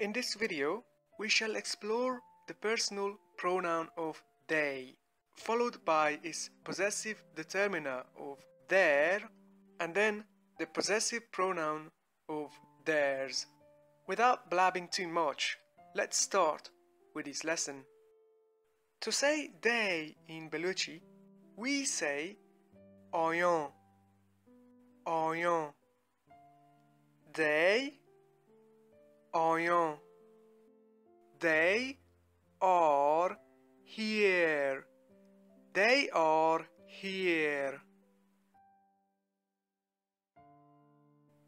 In this video, we shall explore the personal pronoun of they, followed by its possessive determiner of their, and then the possessive pronoun of theirs. Without blabbing too much, let's start with this lesson. To say they in Baluchi, we say ayan, ayan. They, ayan. They are here. They are here.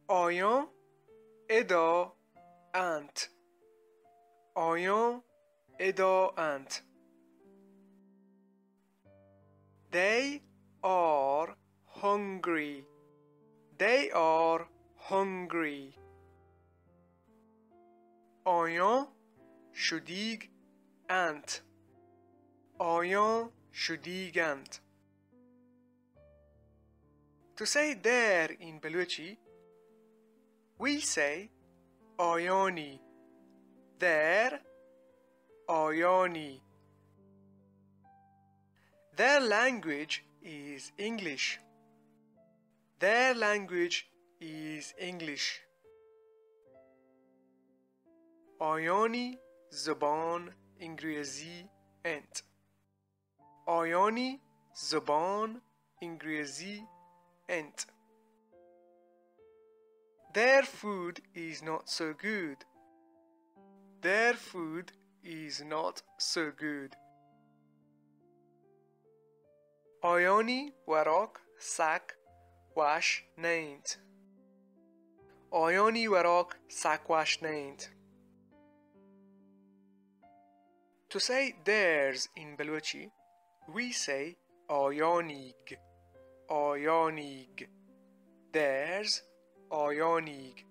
Ayan ادا ant. Ayan ادا ant. They are hungry. They are hungry. آیان شدیگ اند. آیان شدیگند. To say there in Baluchi, we say ayani. There, ayani. Their language is English. Their language is English. Ayani zobán Ingrizi ent. Ayani zobán Ingrizi ent. Their food is not so good. Their food is not so good. Ayani warak sak wash named. Ayani warak sak wash named. To say theirs in Baluchi, we say ayánig. Ayánig. Theirs, ayánig.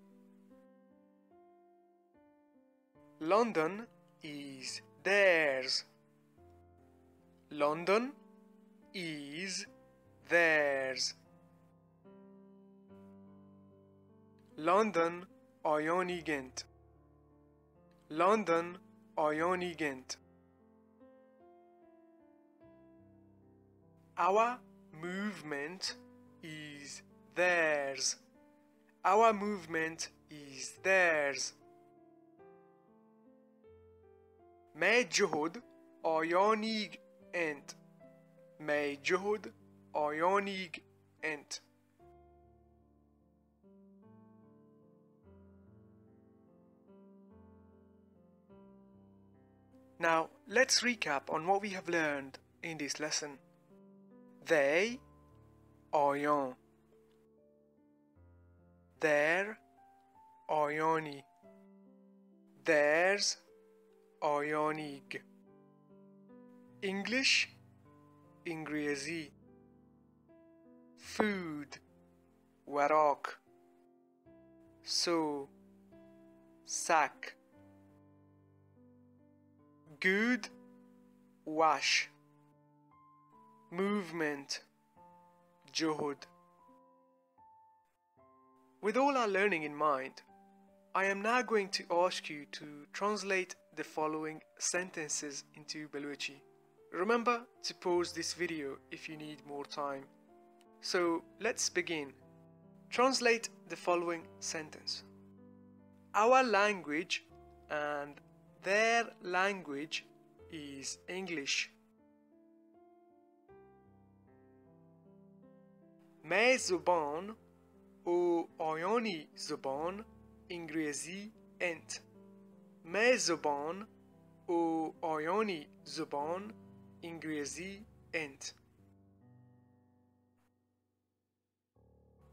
London is theirs. London is theirs. London ayánigent. London ayánigent. Our movement is theirs. Our movement is theirs. My juhud ayánig ent. My juhud ayánig ent. Now, let's recap on what we have learned in this lesson. They, ayan. Their, ayani. Theirs, ayánig. English, Ingrizi. Food, warak. So, sack. Good, wash. Movement, juhud. With all our learning in mind, I am now going to ask you to translate the following sentences into Baluchi. Remember to pause this video if you need more time. So let's begin. Translate the following sentence. Our language and their language is English. मैं ज़ुबान و آیانی زبان انگریزی انت. मैं ज़ुबान و آیانی زبان انگریزی انت.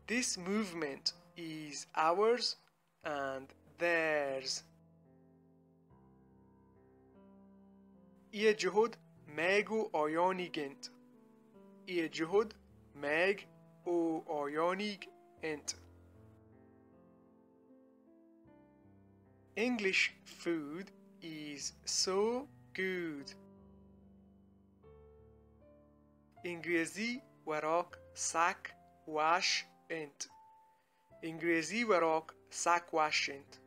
This movement is ours and theirs. ای جهود meg و آیانیگند. ای جهود meg و ayánig ent. English food is so good. Ingrizi warak sak wash ent. Ingrizi warak sak wash ent.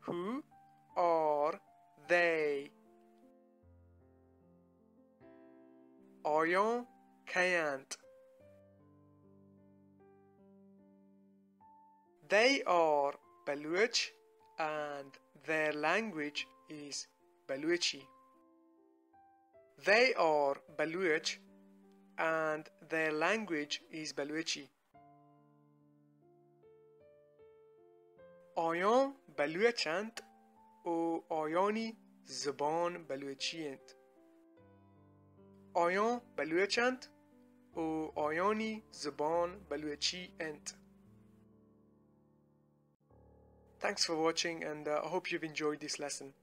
Who are they? آیا کیند. They are Baluch and their language is Baluchi. They are Baluch and their language is Baluchi. آیان بلوچند و آیانی زبان بلوچیند. آیان بلوچند و آیانی زبان بلوچی اند. Thanks for watching, and I hope you've enjoyed this lesson.